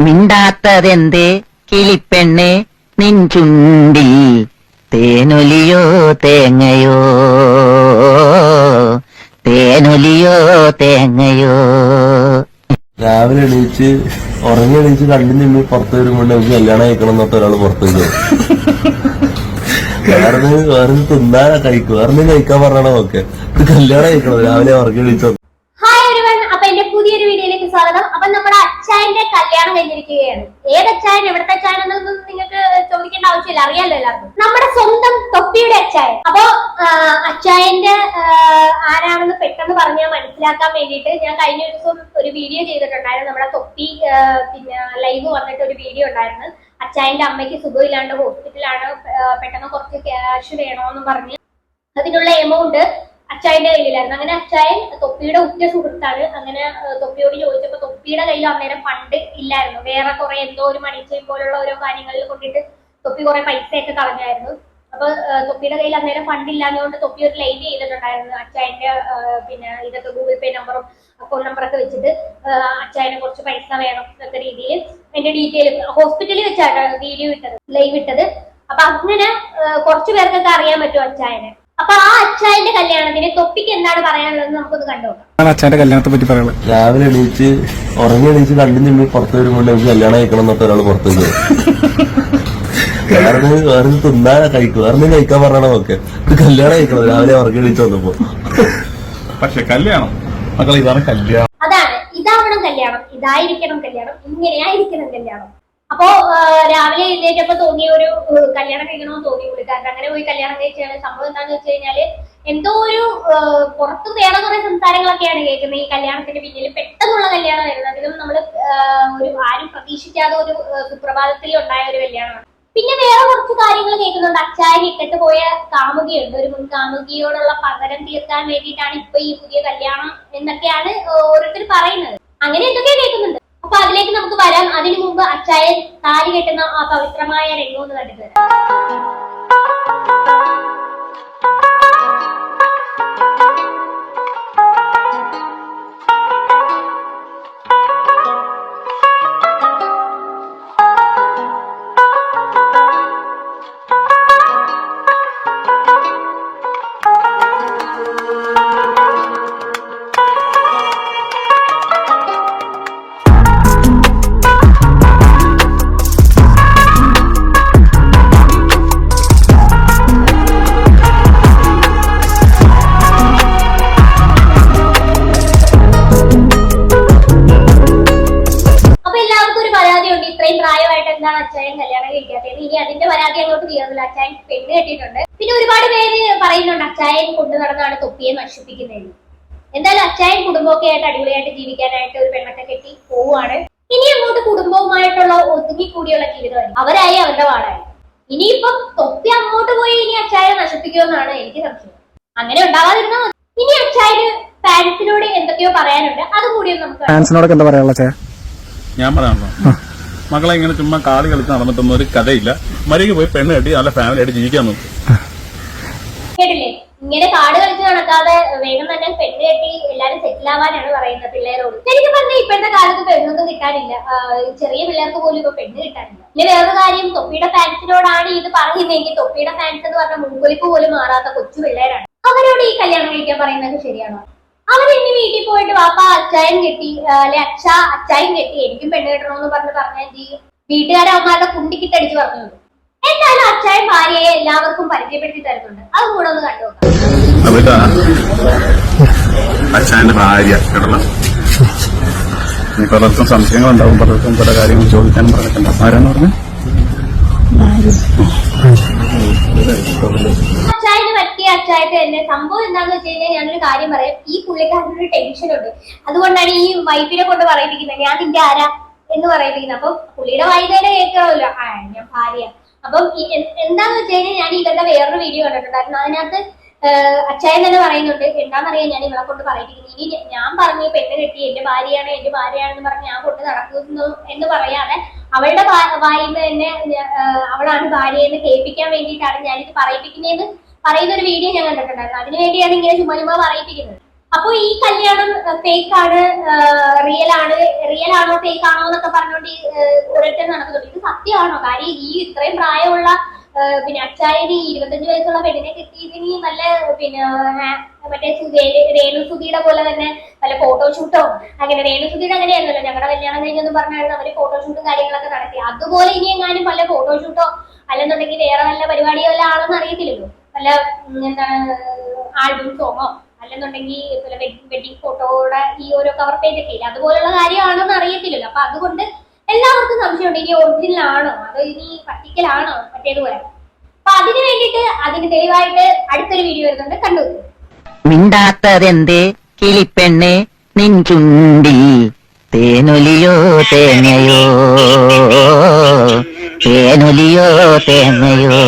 മിണ്ടാത്തതെന്തേ കിളിപ്പെണ്ണെ നിൻ ചുണ്ടിൽ തേനൊലിയോ തേങ്ങയോ തേനൊലിയോ തേങ്ങയോ. രാവിലെ എണീച്ച് ഉറങ്ങി എണീച്ച് കണ്ണിന് മുമ്പിൽ പുറത്തു വരുമ്പോൾ നമുക്ക് കല്യാണം കഴിക്കണം എന്നൊക്കെ ഒരാൾ പുറത്തു വരും. വേറെ തിന്നാനാ കഴിക്കും, വേറെ കഴിക്കാൻ പറഞ്ഞാണോ ഒക്കെ ഇത് കല്യാണം കഴിക്കണം രാവിലെ ഉറങ്ങി എണീച്ചോ. അപ്പൊ എന്റെ പുതിയൊരു വീഡിയോയിലേക്ക് സ്വാഗതം. അപ്പൊ നമ്മുടെ അച്ചായന്റെ കല്യാണം കഴിഞ്ഞിരിക്കുകയാണ്. ഏത് അച്ചായൻ, എവിടത്തെ അച്ചായൻ എന്നൊന്നും നിങ്ങൾക്ക് ചോദിക്കേണ്ട ആവശ്യമില്ല, അറിയാലോ എല്ലാവർക്കും. നമ്മുടെ സ്വന്തം തൊപ്പിയുടെ അച്ചായൻ. അപ്പൊ അച്ചായന്റെ ആരാണെന്ന് പെട്ടെന്ന് പറഞ്ഞാൽ മനസ്സിലാക്കാൻ വേണ്ടിയിട്ട് ഞാൻ കഴിഞ്ഞ ദിവസം ഒരു വീഡിയോ ചെയ്തിട്ടുണ്ടായിരുന്നു. നമ്മുടെ തൊപ്പി പിന്നെ ലൈവ് വന്നിട്ട് ഒരു വീഡിയോ ഉണ്ടായിരുന്നു. അച്ചായന്റെ അമ്മയ്ക്ക് സുഖമില്ലാണ്ട് ഹോസ്പിറ്റലാണ്, പെട്ടെന്ന് കുറച്ച് ക്യാഷ് വേണോന്ന് പറഞ്ഞ് അതിനുള്ള എമൗണ്ട് അച്ചായന്റെ കയ്യിലായിരുന്നു. അങ്ങനെ അച്ചായൻ തൊപ്പിയുടെ ഉറ്റ സുഹൃത്താണ്. അങ്ങനെ തൊപ്പിയോട് ചോദിച്ചപ്പോ തൊപ്പിയുടെ കയ്യിൽ അന്നേരം ഫണ്ട് ഇല്ലായിരുന്നു. വേറെ കുറെ എന്തോ ഒരു മണിച്ചയും പോലുള്ള ഓരോ കാര്യങ്ങളിൽ കൊണ്ടിട്ട് തൊപ്പി കുറെ പൈസയൊക്കെ കളഞ്ഞായിരുന്നു. അപ്പൊ തൊപ്പിയുടെ കയ്യിൽ അന്നേരം ഫണ്ട് ഇല്ലാഞ്ഞുകൊണ്ട് തൊപ്പി ഒരു ലൈവ് ചെയ്തിട്ടുണ്ടായിരുന്നു. അച്ചായന്റെ പിന്നെ ഇതൊക്കെ ഗൂഗിൾ പേ നമ്പറും അക്കൗണ്ട് നമ്പറൊക്കെ വെച്ചിട്ട് അച്ചായന് കുറച്ച് പൈസ വേണം എന്നൊക്കെ രീതിയിൽ എന്റെ ഡീറ്റെയിൽ ഹോസ്പിറ്റലിൽ വെച്ചാണ് വീഡിയോ ഇട്ടത്, ലൈവ് ഇട്ടത്. അപ്പൊ അങ്ങനെ കുറച്ചു പേർക്കൊക്കെ അറിയാൻ പറ്റും അച്ചായനെ. അപ്പൊ ആ അച്ചായന്റെ കല്യാണത്തിന് തൊപ്പിക്ക് എന്താണ് പറയാനുള്ളതെന്ന് നമുക്കൊന്ന് കണ്ടുനോക്കാം. അച്ചായന്റെ കല്യാണത്തെ പറ്റി പറയാനുള്ളത്, രാവിലെ എണീച്ച് ഉറങ്ങി എണീച്ച് കണ്ണിന് മുമ്പിൽ പുറത്തു വരുമ്പോൾ നമുക്ക് കല്യാണം കഴിക്കണം എന്നൊക്കെ ഒരാൾ പുറത്തു വരും. വേറെ തിന്നാനാ കഴിക്കും, വേറെ കഴിക്കാൻ പറഞ്ഞാണോ ഒക്കെ ഇത് കല്യാണം കഴിക്കണം രാവിലെ ഉറങ്ങി എണീച്ച് വന്നപ്പോ. പക്ഷെ കല്യാണം മക്കളെ ഇതാണ് കല്യാണം, അതാണ് ഇതാവണം കല്യാണം, ഇതായിരിക്കണം കല്യാണം, ഇങ്ങനെയായിരിക്കണം കല്യാണം. അപ്പോ രാവിലെ എഴുന്നേറ്റപ്പോ തോന്നിയ ഒരു കല്യാണം കഴിക്കണമെന്ന് തോന്നി പുള്ളിക്കാരൻ. അങ്ങനെ പോയി കല്യാണം കഴിച്ചാണ്. സംഭവം എന്താന്ന് വെച്ച് കഴിഞ്ഞാല് എന്തോ ഒരു പുറത്ത് വേറെ കുറെ സംസാരങ്ങളൊക്കെയാണ് കേൾക്കുന്നത് ഈ കല്യാണത്തിന്റെ പിന്നിൽ. പെട്ടെന്നുള്ള കല്യാണമായിരുന്നു. അതിലും നമ്മള് ഒരു ആരും പ്രതീക്ഷിക്കാതെ ഒരു സുപ്രഭാതത്തിൽ ഉണ്ടായ ഒരു കല്യാണമാണ്. പിന്നെ വേറെ കുറച്ച് കാര്യങ്ങൾ കേൾക്കുന്നുണ്ട്. അച്ചായൻ ഇട്ടിട്ട് പോയ കാമുകിയുണ്ട്, ഒരു മുൻ കാമുകിയോടുള്ള പകരം തീർക്കാൻ വേണ്ടിയിട്ടാണ് ഇപ്പൊ ഈ പുതിയ കല്യാണം എന്നൊക്കെയാണ് ഓരോരുത്തർ പറയുന്നത്. അങ്ങനെ എന്തൊക്കെയാ കേൾക്കുന്നുണ്ട്. അപ്പൊ അതിലേക്ക് നമുക്ക് വരാം. അതിനു മുമ്പ് അച്ചായൻ താലി കെട്ടുന്ന ആ പവിത്രമായ രംഗം ഒന്ന് കണ്ടിട്ട് വരാം. അച്ചായൻ കല്യാണം കഴിക്കാത്തത്. ഇനി അതിന്റെ പരാതി അങ്ങോട്ട് തീർന്നില്ല. അച്ചായൻ പെണ്ണ് കെട്ടിയിട്ടുണ്ട്. പിന്നെ ഒരുപാട് പേര് പറയുന്നുണ്ട് അച്ചായൻ കൊണ്ടു നടന്നാണ് തൊപ്പിയെ നശിപ്പിക്കുന്നതെന്ന്. എന്തായാലും അച്ചായൻ കുടുംബമൊക്കെ ആയിട്ട് അടിപൊളിയായിട്ട് ജീവിക്കാനായിട്ട് ഒരു പെണ്ണൊക്കെ കെട്ടി പോവുകയാണ്. ഇനി അങ്ങോട്ട് കുടുംബവുമായിട്ടുള്ള ഒതുങ്ങിക്കൂടിയുള്ള ജീവിതമായിരിക്കും. അവരായി അവരുടെ വാടായി. ഇനിയിപ്പം തൊപ്പി അങ്ങോട്ട് പോയി ഇനി അച്ചായനെ നശിപ്പിക്കുമെന്നാണ് എനിക്ക് സംശയം. അങ്ങനെ ഉണ്ടാവാതിരുന്നാ മതി. ഇനി അച്ചായന് ഫാൻസിനോട് എന്തൊക്കെയോ പറയാനുണ്ട്, അതുകൂടി നമുക്ക് ഫാൻസിനോടൊക്കെ എന്താ പറയാനുള്ള. ഞാൻ പറയാണല്ലോ, മക്കളെ ഇങ്ങനെ ചുമ്മാ കാളി കളിച്ച് നടന്നിട്ടൊന്നും ഒരു കഥയില്ല. മരിക്ക് പോയി പെണ്ണ് കെട്ടി നല്ല ഫാമിലി ആയിട്ട് ജീവിക്കാൻ നോക്കും. കേട്ടില്ലേ, ഇങ്ങനെ കാട് കളിച്ച് നടക്കാതെ വേഗം തന്നെ പെണ്ണ് കെട്ടി എല്ലാരും സെറ്റിൽ ആവാനാണ് പറയുന്നത് പിള്ളേരോട്. ശരിക്കും പറഞ്ഞാൽ ഇപ്പോഴത്തെ കാലത്ത് പെണ്ണൊന്നും കിട്ടാനില്ല. ചെറിയ പിള്ളേർക്ക് പോലും ഇപ്പൊ പെണ്ണ് കിട്ടാനില്ല. പിന്നെ വേറൊരു കാര്യം, തൊപ്പിയുടെ ഫാൻസിനോടാണ് ഇത് പറയുന്നതെങ്കിൽ തൊപ്പിയുടെ ഫാൻസ് എന്ന് പറഞ്ഞ മുൻകൊലിപ്പ് പോലും മാറാത്ത കൊച്ചു പിള്ളേരാണ്. അവരോട് ഈ കല്യാണം കഴിക്കാൻ പറയുന്നത് ശരിയാണോ? അവരിനി വീട്ടിൽ പോയിട്ട് വാപ്പ അച്ചായൻ കെട്ടി അല്ലെ അച്ചായൻ കെട്ടി എനിക്കും പെണ്ണ് കെട്ടണമെന്ന് പറഞ്ഞാൽ വീട്ടുകാരെ അവന്മാരുടെ കുണ്ടിക്കിട്ടടിച്ച് പറഞ്ഞു. എന്തായാലും അച്ചായൻ ഭാര്യയെ എല്ലാവർക്കും പരിചയപ്പെടുത്തി തരുന്നുണ്ട്. അത് കൂടെ ഒന്ന് കണ്ടുനോക്കാം. അച്ഛന്റെ ഭാര്യ കേട്ടല്ലോ. ഇനി പലർക്കും സംശയങ്ങളുണ്ടാവും, പലർക്കും പല കാര്യങ്ങൾ ചോദിക്കാനും പറഞ്ഞിട്ടുണ്ട്. ആരാന്ന് പറഞ്ഞു അച്ചായന് പറ്റിയ അച്ചായത്തെ തന്നെ. സംഭവം എന്താന്ന് വെച്ച് കഴിഞ്ഞാൽ ഞാനൊരു കാര്യം പറയാം. ഈ പുള്ളിക്കാരനൊരു ടെൻഷൻ ഉണ്ട്. അതുകൊണ്ടാണ് ഈ വൈഫിനെ കൊണ്ട് പറയിപ്പിക്കുന്നത് ഞാൻ നിന്റെ ആരാ എന്ന് പറയിപ്പിക്കുന്നത്. അപ്പൊ പുള്ളിയുടെ വൈഫിനെ കേൾക്കണമല്ലോ, ഞാൻ ഭാര്യ. അപ്പം എന്താന്ന് വെച്ച് കഴിഞ്ഞാൽ ഞാൻ ഇവരുടെ വേറൊരു വീഡിയോ കണ്ടിട്ടുണ്ടായിരുന്നു. അതിനകത്ത് അച്ചായൻ തന്നെ പറയുന്നുണ്ട്, എന്താണെന്നറിയാം ഞാൻ ഇവളെ കൊണ്ട് പറയിപ്പിക്കുന്നു. ഇനി ഞാൻ പറഞ്ഞു പെണ്ണ് കെട്ടി എന്റെ ഭാര്യയാണെന്ന് പറഞ്ഞ് ഞാൻ കൊണ്ട് നടക്കുന്നു എന്ന് പറയാതെ അവളുടെ വായിന്ന് തന്നെ അവളാണ് ഭാര്യയെന്ന് കേൾപ്പിക്കാൻ വേണ്ടിയിട്ടാണ് ഞാനിത് പറയിപ്പിക്കുന്നതെന്ന് പറയുന്ന ഒരു വീഡിയോ ഞാൻ കണ്ടിട്ടുണ്ടായിരുന്നു. അതിനുവേണ്ടിയാണ് ഇങ്ങനെ ചുമ്മാ പറയിപ്പിക്കുന്നത്. അപ്പൊ ഈ കല്യാണം ഫേക്ക് ആണ്, റിയൽ ആണോ ഫേക്ക് ആണോ എന്നൊക്കെ പറഞ്ഞുകൊണ്ട് ഓരോരുത്തർ നടക്കുന്നുണ്ട്. ഇത് സത്യമാണോ? കാര്യം ഈ ഇത്രയും പ്രായമുള്ള പിന്നെ അച്ചായന് 25 വയസ്സുള്ള പെണ്ണിനെ കിട്ടിയതിന് നല്ല പിന്നെ മറ്റേ രേണുസുതിയുടെ പോലെ തന്നെ വല്ല ഫോട്ടോഷൂട്ടോ അങ്ങനെ രേണുസുതിയുടെ അങ്ങനെയായിരുന്നല്ലോ ഞങ്ങളുടെ കല്യാണം കഴിഞ്ഞെന്ന് പറഞ്ഞായിരുന്നു അവര് ഫോട്ടോഷൂട്ടും കാര്യങ്ങളൊക്കെ നടത്തി. അതുപോലെ ഇനി എങ്ങാനും വല്ല ഫോട്ടോഷൂട്ടോ അല്ലെന്നുണ്ടെങ്കിൽ വേറെ വല്ല പരിപാടിയോ വല്ല ആണെന്ന് അറിയത്തില്ലല്ലോ. വല്ല എന്താണ് ആൽബം സോങ്ങോ അല്ലെന്നുണ്ടെങ്കിൽ വെഡിങ് ഫോട്ടോയുടെ ഈ ഓരോ കവർ പേജ് ഒക്കെ ഇല്ല അതുപോലുള്ള കാര്യമാണെന്ന് അറിയത്തില്ലല്ലോ. അപ്പൊ അതുകൊണ്ട് എല്ലാവർക്കും സംശയമുണ്ട് ഇനി ഒറിജിനൽ ആണോ അതോ ഇനി പറ്റിക്കലാണോ മറ്റേതുപോലെ. അപ്പൊ അതിന് വേണ്ടിയിട്ട് അതിന് തെളിവായിട്ട് അടുത്തൊരു വീഡിയോ വരുന്നുണ്ട്, കണ്ടു. മിണ്ടാത്തതെന്തേ കിളിപ്പെണ്ണെ നിൻ ചുണ്ടിൽ തേനൊലിയോ തേങ്ങയോ തേനൊലിയോ തേങ്ങയോ.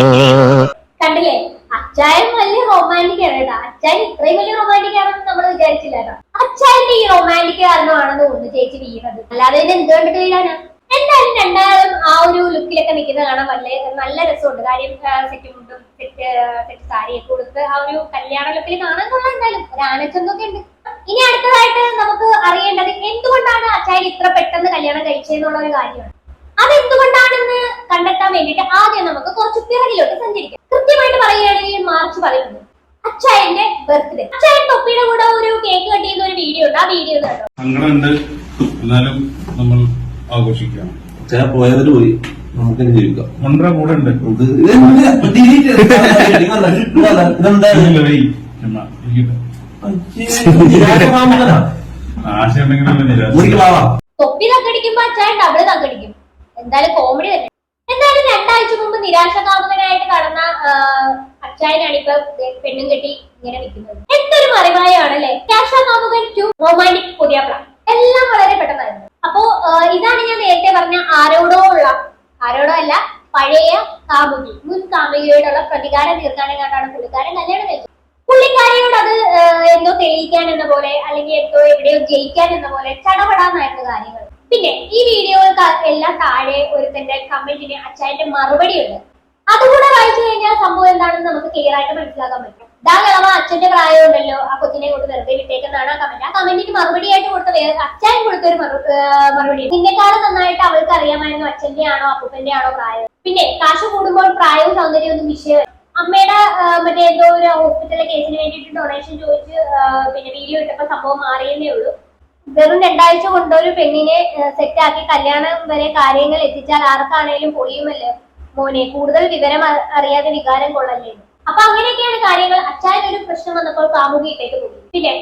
കണ്ടില്ലേ, അച്ചായൻ വലിയ റൊമാൻറ്റിക് ആണ് കേട്ടോ. അച്ചായൻ ഇത്രയും വലിയ റൊമാൻറ്റിക് ആണെന്ന് നമ്മൾ വിചാരിച്ചില്ല കേട്ടോ. അച്ചായന്റെ ഈ റൊമാൻറ്റിക് കാരണമാണെന്ന് തോന്നുന്നു ചേച്ചി വീണത്, അല്ലാതെ ഇത് എന്ത് കണ്ടിട്ട് വീഴാനാ. എന്തായാലും രണ്ടാളും ആ ഒരു ലുക്കിലൊക്കെ നിൽക്കുന്നത് കാണാൻ നല്ല രസമുണ്ട്. കാര്യം സെറ്റ് മുണ്ടും സെറ്റ് സാരിയൊക്കെ കൊടുത്ത് ആ ഒരു കല്യാണ ലുക്കിൽ കാണാൻ കൊള്ളാം. എന്തായാലും ഒരു ആനച്ചന്തൊക്കെ ഉണ്ട്. ഇനി അടുത്തതായിട്ട് നമുക്ക് അറിയേണ്ടത് എന്തുകൊണ്ടാണ് അച്ചായൻ ഇത്ര പെട്ടെന്ന് കല്യാണം കഴിച്ചതെന്നുള്ള ഒരു കാര്യമാണ്. അതെന്തുകൊണ്ടാണെന്ന് കണ്ടെത്താൻ വേണ്ടിയിട്ട് ആദ്യം നമുക്ക് കുറച്ച് പിറകിലോട്ട് സഞ്ചരിക്കാം. കൃത്യമായിട്ട് പറയുകയാണെങ്കിൽ മാർച്ച് 11 അച്ചായന്റെ ബർത്ത്ഡേ. അച്ചായൻ തൊപ്പിയുടെ കൂടെ ഒരു കേക്ക് കട്ട് ചെയ്യുന്ന ഒരു വീഡിയോ ഉണ്ട്. ആ വീഡിയോ കണ്ടോ? സങ്കടമുണ്ട്, എന്നാലും നമ്മൾ ആഘോഷിക്കാം. പോയവര് പോയി, നമുക്ക് ജീവിക്കാം. ഒന്നര കൂടെ ഉണ്ട്. ആശയുണ്ടെങ്കിലും നിരാശ. തൊപ്പി തക്കടിക്കുമ്പോ അച്ചായൻ ഡബിള് തക്കടിക്കും. എന്തായാലും കോമഡി തന്നെ. എന്തായാലും 2 ആഴ്ച മുമ്പ് നിരാശകാമുകനായിട്ട് കടന്ന അച്ചായനാണ് ഇപ്പൊ പെണ്ണും കെട്ടി ഇങ്ങനെ നിൽക്കുന്നത്. എന്തൊരു മറിവായാണല്ലേ. നിരാശകാമുകൻ 2 റൊമാൻറ്റിക് പുതിയാപ്ല എല്ലാം വളരെ പെട്ടെന്നായിരുന്നു. അപ്പോ ഇതാണ് ഞാൻ നേരത്തെ പറഞ്ഞ ആരോടോ അല്ല പഴയ കാമുകി, മുൻ കാമുകിയോടുള്ള പ്രതികാരം തീർക്കാനും കണ്ടാണ് പുള്ളിക്കാരൻ കല്യാണം കഴിച്ചത്. പുള്ളിക്കാരിയോട് അത് എന്തോ തെളിയിക്കാൻ എന്ന പോലെ അല്ലെങ്കിൽ എന്തോ എവിടെയോ ജയിക്കാൻ എന്ന പോലെ ചടപടാന്നായിരുന്നു കാര്യങ്ങൾ. പിന്നെ ഈ വീഡിയോകൾക്ക് എല്ലാം താഴെ ഒരുത്തന്റെ കമന്റിന് അച്ചായന്റെ മറുപടി ഉണ്ട്. അതുകൂടെ വായിച്ചു കഴിഞ്ഞാൽ സംഭവം എന്താണെന്ന് നമുക്ക് ക്ലിയർ ആയിട്ട് മനസ്സിലാക്കാൻ പറ്റും. കളവ അച്ഛന്റെ പ്രായം ഉണ്ടല്ലോ, ആ കൊച്ചിനെ കൊണ്ട് വെറുതെ വിട്ടേക്കെന്നാണ് ആ കമന്റ്. ആ കമന്റിന് മറുപടിയായിട്ട് കൊടുത്ത അച്ചായൻ കൊടുത്തൊരു മറുപടി. നിന്നെക്കാളും നന്നായിട്ട് അവൾക്ക് അറിയാമായിരുന്നു അച്ഛന്റെ ആണോ അപ്പൂപ്പന്റെ ആണോ പ്രായം. പിന്നെ കാശ് കൂടുമ്പോൾ പ്രായവും സൗന്ദര്യവും ഒന്നും വിഷയമല്ല. അമ്മയുടെ മറ്റേ എന്തോ ഒരു ഹോസ്പിറ്റലിലെ കേസിന് വേണ്ടിയിട്ട് ഡൊണേഷൻ ചോദിച്ച് പിന്നെ വീഡിയോ ഇട്ടപ്പോ സംഭവം മാറിയെന്നേ ഉള്ളൂ. വെറും 2 ആഴ്ച കൊണ്ടൊരു പെണ്ണിനെ സെറ്റാക്കി കല്യാണം വരെ കാര്യങ്ങൾ എത്തിച്ചാൽ ആർക്കാണേലും പൊളിയുമല്ലോ മോനെ, കൂടുതൽ വിവരം അറിയാതെ വികാരം കൊള്ളല്ലേ. അപ്പൊ അങ്ങനെയൊക്കെയാണ് കാര്യങ്ങൾ. അച്ചായൻ ഒരു പ്രശ്നം വന്നപ്പോൾ കാമുകി ഇട്ടേക്ക് പോയി. പിന്നെ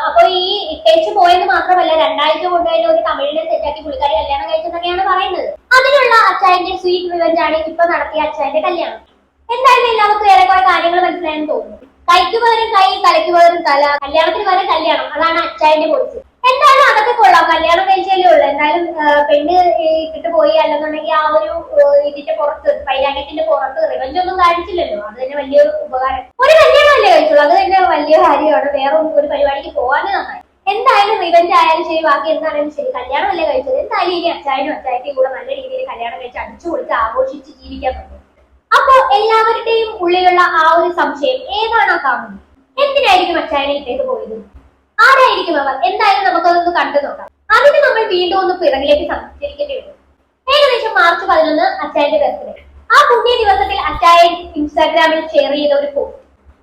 അപ്പൊ ഈ ഇട്ടേച്ച് പോയത് മാത്രമല്ല 2 ആഴ്ച കൊണ്ട് തന്നെ ഒരു തമിഴിനെ സെറ്റാക്കി പുള്ളിക്കാരി കല്യാണം കഴിച്ചെന്നൊക്കെയാണ് പറയുന്നത്. അതിനുള്ള അച്ചായന്റെ സ്വീറ്റ് റിവെഞ്ച് ആണ് ഇപ്പൊ നടത്തിയ അച്ചായന്റെ കല്യാണം. എന്തായാലും എല്ലാവർക്കും ഏറെക്കുറെ കാര്യങ്ങൾ മനസ്സിലായെന്ന് തോന്നുന്നു. കൈക്ക് പകരം കൈ, തലയ്ക്ക് പകരം തല, കല്യാണത്തിന് പകരം കല്യാണം, അതാണ് അച്ചായന്റെ പോളിസി. എന്തായാലും അതൊക്കെ കൊള്ളാം, കല്യാണം കഴിച്ചാലേ ഉള്ളു. എന്തായാലും പെണ്ണ് ഇട്ടിട്ട് പോയി അല്ലെന്നുണ്ടെങ്കിൽ ആ ഒരു ഇതിന്റെ പുറത്ത് പൈരാഗ്യത്തിന്റെ പുറത്ത് റിവെഞ്ച് ഒന്നും കാണിച്ചില്ലല്ലോ. അത് തന്നെ വലിയൊരു ഉപകാരം. ഒരു കല്യാണമല്ലേ കഴിച്ചുള്ളൂ, അത് തന്നെ വലിയ കാര്യമാണ്. വേറെ ഒരു പരിപാടിക്ക് പോകാനേ നന്നായി. എന്തായാലും റിവെഞ്ച് ആയാലും ശരി, ബാക്കി എന്തായാലും ശരി, കല്യാണം അല്ലേ കഴിച്ചത്. എന്തായാലും ഇനി അച്ചായനും അച്ചായത്തെയും കൂടെ നല്ല രീതിയിൽ കല്യാണം കഴിച്ച് അടിച്ചു പൊളിച്ച് ആഘോഷിച്ച് ജീവിക്കാൻ പറ്റും. അപ്പൊ എല്ലാവരുടെയും ഉള്ളിലുള്ള ആ ഒരു സംശയം, ഏതാണ് കാണുന്നത്, എന്തിനായിരിക്കും അച്ചായനെ ഇട്ടേക്ക് പോയത്, ആരായിരിക്കും അവർ, എന്തായാലും നമുക്കതൊന്ന് കണ്ടു നോക്കാം. അതിന് നമ്മൾ വീണ്ടും ഒന്ന് പിറകിലേക്ക് സഞ്ചരിക്കേണ്ടി വരും. ഏകദേശം മാർച്ച് 11 അച്ചായന്റെ ബർത്ത്ഡേ. ആ പുണ്യ ദിവസത്തിൽ അച്ചായൻ ഇൻസ്റ്റാഗ്രാമിൽ ഷെയർ ചെയ്ത ഒരു പോസ്റ്റ്.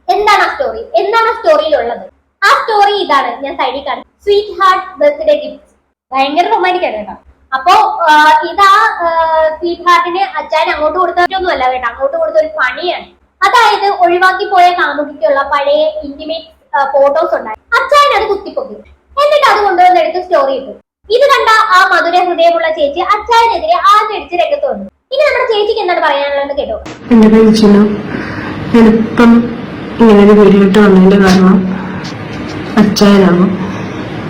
എന്താണ് ആ സ്റ്റോറി, എന്താണ് ആ സ്റ്റോറിയിലുള്ളത്? ആ സ്റ്റോറി ഇതാണ്, ഞാൻ സൈഡിൽ കാണും. Sweet heart birthday gift. ഭയങ്കര റൊമാൻറ്റിക് ആണ് കേട്ടോ. അപ്പോ ഇതാ സ്വീറ്റ് ഹാർട്ടിന് അച്ചായൻ അങ്ങോട്ട് കൊടുത്തൊന്നും അല്ല കേട്ടോ, അങ്ങോട്ട് കൊടുത്ത ഒരു പണിയാണ്. അതായത് ഒഴിവാക്കി പോയ കാമുകിക്കുള്ള പഴയ ഇന്റിമേറ്റ് ഫോട്ടോസ് ഉണ്ടായി. അച്ചായൻ അത് കുത്തിപ്പൊക്കി, എന്നിട്ട് അത് കൊണ്ടുവന്നെടുത്ത് സ്റ്റോറി ഇട്ടു. ഇത് കണ്ട ആ മധുര ഹൃദയമുള്ള ചേച്ചി അച്ചായനെതിരെ ആഞ്ഞടിച്ച് രംഗത്ത് വന്നു. ഇനി നമ്മുടെ ചേച്ചിക്ക് എന്താണ് പറയാനുള്ളതെന്ന് കേട്ടോ. എന്റെ പേര് ചിന്നു. ഞാനിപ്പം ഇങ്ങനെ ഒരു വീഡിയോ ഇട്ട് വന്നതിന്റെ കാരണം അച്ചായനാണ്.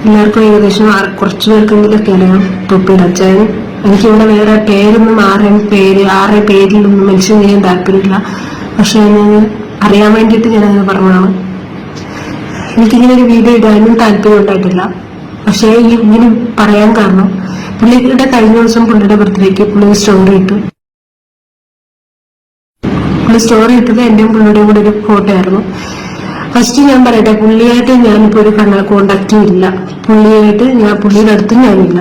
എല്ലാവർക്കും ഏകദേശം കുറച്ചു പേർക്കെങ്കിലൊക്കെ അറിയാം തൊപ്പിയുടെ അച്ചായൻ. എനിക്കിവിടെ വേറെ പേരൊന്നും ആരുടെ പേരിലൊന്നും മെൻഷൻ ചെയ്യാൻ താല്പര്യമില്ല. പക്ഷെ ഞാൻ അറിയാൻ വേണ്ടിയിട്ട് ഞാനങ്ങനെ പറഞ്ഞതാണ്. എനിക്കിങ്ങനെ ഒരു വീഡിയോ ഇടാനും താല്പര്യം ഉണ്ടായിട്ടില്ല. പക്ഷേ ഇങ്ങനെ പറയാൻ കാരണം പുള്ളിയുടെ കഴിഞ്ഞ ദിവസം പുള്ളിയുടെ ബർത്ത്ഡേക്ക് പുള്ളി സ്റ്റോറി ഇട്ടു. പുള്ളി സ്റ്റോറി ഇട്ടത് എന്റെയും പുള്ളിയുടെയും കൂടെ ഒരു ഫോട്ടോ ആയിരുന്നു. ഫസ്റ്റ് ഞാൻ പറയട്ടെ, പുള്ളിയായിട്ട് ഞാനിപ്പോ ഒരു കോണ്ടാക്റ്റും ഇല്ല. പുള്ളിയുടെ അടുത്തും ഞാനില്ല.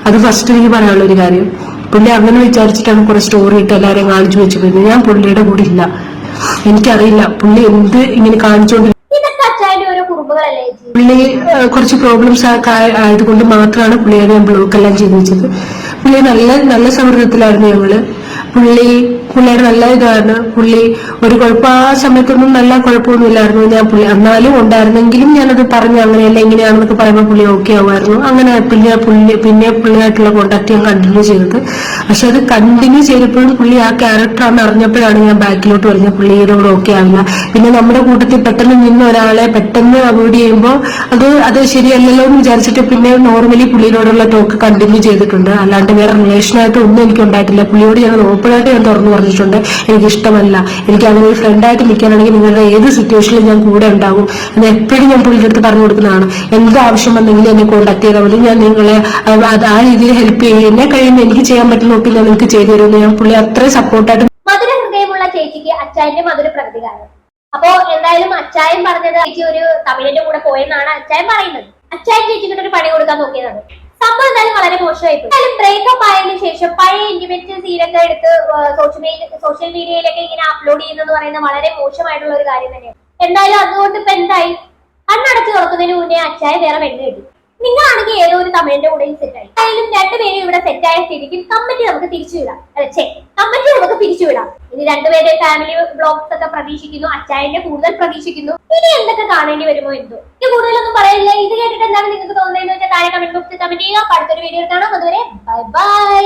അത് ഫസ്റ്റ് എനിക്ക് പറയാനുള്ള ഒരു കാര്യം. പുള്ളി അങ്ങനെ വിചാരിച്ചിട്ടാണ് കുറെ സ്റ്റോറി ഇട്ട് എല്ലാവരെയും കാണിച്ചു വെച്ച് പോയത്. ഞാൻ പുള്ളിയുടെ കൂടെ ഇല്ല. എനിക്കറിയില്ല പുള്ളി എന്ത് ഇങ്ങനെ കാണിച്ചോണ്ട്. പുള്ളി കുറച്ച് പ്രോബ്ലംസ് ആയതുകൊണ്ട് മാത്രമാണ് പുള്ളിയെ ഞാൻ ബ്ലോക്ക് എല്ലാം ചെയ്ത് വെച്ചത്. പുള്ളി നല്ല സൗഹൃദത്തിലായിരുന്നു ഞങ്ങള്. പുള്ളിയുടെ നല്ല ഇതാണ്. പുള്ളി ഒരു കുഴപ്പം ആ സമയത്തൊന്നും നല്ല കുഴപ്പമൊന്നുമില്ലായിരുന്നു. ഞാൻ പുള്ളി എന്നാലും ഉണ്ടായിരുന്നെങ്കിലും ഞാനത് പറഞ്ഞു അങ്ങനെയല്ല ഇങ്ങനെയാണെന്നൊക്കെ പറയുമ്പോൾ പുള്ളി ഓക്കെ ആവുമായിരുന്നു. അങ്ങനെ പിന്നെ പുള്ളിയായിട്ടുള്ള കോണ്ടാക്ട് ഞാൻ കണ്ടിന്യൂ ചെയ്തത്. പക്ഷെ അത് കണ്ടിന്യൂ ചെയ്തപ്പോഴും പുള്ളി ആ ക്യാരക്ടറാണെന്ന് അറിഞ്ഞപ്പോഴാണ് ഞാൻ ബാക്കിലോട്ട് പറഞ്ഞത് പുള്ളിയോട് ഓക്കെ ആവില്ല. പിന്നെ നമ്മുടെ കൂട്ടത്തിൽ പെട്ടെന്ന് നിന്ന് ഒരാളെ പെട്ടെന്ന് അവോയ്ഡ് ചെയ്യുമ്പോൾ അത് ശരിയല്ലല്ലോ എന്ന് വിചാരിച്ചിട്ട് പിന്നെ നോർമലി പുള്ളിയോടുള്ള ടോക്ക് കണ്ടിന്യൂ ചെയ്തിട്ടുണ്ട്. അല്ലാണ്ട് വേറെ റിലേഷനായിട്ട് ഒന്നും എനിക്ക് ഉണ്ടായിട്ടില്ല. പുള്ളിയോട് ഞാൻ ഓപ്പണായിട്ട് ഞാൻ തുറന്നു പറഞ്ഞിട്ടുണ്ട്, എനിക്ക് ഇഷ്ടമല്ല, എനിക്ക് അങ്ങനെ ഒരു ഫ്രണ്ടായിട്ട് നിൽക്കാനാണെങ്കിൽ നിങ്ങളുടെ ഏത് സിറ്റുവേഷനിലും ഞാൻ കൂടെ ഉണ്ടാകും എന്ന് എപ്പോഴും ഞാൻ പുള്ളിയുടെ അടുത്ത് പറഞ്ഞു കൊടുക്കുന്നതാണ്. എന്ത് ആവശ്യം വന്നെങ്കിലും എന്നെ കോണ്ടാക്ട് ചെയ്താൽ മതി, ഞാൻ നിങ്ങളെ ആ രീതിയിൽ ഹെൽപ്പ് ചെയ്യും. എന്നെ കഴിയുമ്പോൾ എനിക്ക് ചെയ്യാൻ പറ്റുന്ന നോക്കി ഞാൻ നിങ്ങൾക്ക് ചെയ്തു തരുമെന്ന് ഞാൻ പുള്ളി അത്രയും സപ്പോർട്ടായിട്ട്. മധുര ഹൃദയമുള്ള ചേച്ചിക്ക് അച്ചായന്റെ മധുര പ്രതികാരം. അപ്പോ എന്തായാലും അച്ചായൻ പറഞ്ഞത് ചേച്ചി ഒരു തമിഴിന്റെ കൂടെ പോയെന്നാണ് അച്ചായൻ പറയുന്നത്. അച്ചായൻ ചേച്ചിക്ക് ഒരു പണി കൊടുക്കാൻ നോക്കിയതാണ്. സംഭവം എന്തായാലും വളരെ മോശമായി പോയി. എന്തായാലും ബ്രേക്കപ്പ് ആയതിനു ശേഷം പഴയ ഇന്റിമേറ്റ് സീനൊക്കെ എടുത്ത് സോഷ്യൽ മീഡിയയിലൊക്കെ ഇങ്ങനെ അപ്ലോഡ് ചെയ്യുന്നത് പറയുന്നത് വളരെ മോശമായിട്ടുള്ള ഒരു കാര്യം തന്നെയാണ്. എന്തായാലും അതുകൊണ്ട് ഇപ്പൊ എന്തായി, കണ്ണടച്ച് തുറക്കുന്നതിന് മുന്നേ അച്ചായ വേറെ പെണ്ണ് കിട്ടി. നിങ്ങളാണെങ്കിൽ ഏതോ ഒരു തമിഴിന്റെ കൂടെ സെറ്റായി. എന്തായാലും രണ്ടുപേരും ഇവിടെ സെറ്റായ സ്ഥിതിക്ക് കമ്മിറ്റി നമുക്ക് തിരിച്ചുവിടാം. കമ്മിറ്റി നമുക്ക് പിരിച്ചുവിടാം. ഇനി രണ്ടുപേരുടെ ഫാമിലി ബ്ലോഗ്സ് ഒക്കെ പ്രതീക്ഷിക്കുന്നു. അച്ചായന്റെ കൂടുതൽ പ്രതീക്ഷിക്കുന്നു. ഇനി എന്തൊക്കെ കാണേണ്ടി വരുമോ എന്തോ. ഇത് കൂടുതലൊന്നും പറയില്ല. ഇത് കേട്ടിട്ട് എന്താണ് നിങ്ങൾക്ക് തോന്നുന്നതെന്ന് വെച്ചാൽ താഴെ കമന്റ് ബോക്സിൽ കമന്റ് ചെയ്യുക. അടുത്തൊരു വീഡിയോ കാണാം. അതുവരെ ബൈ ബൈ.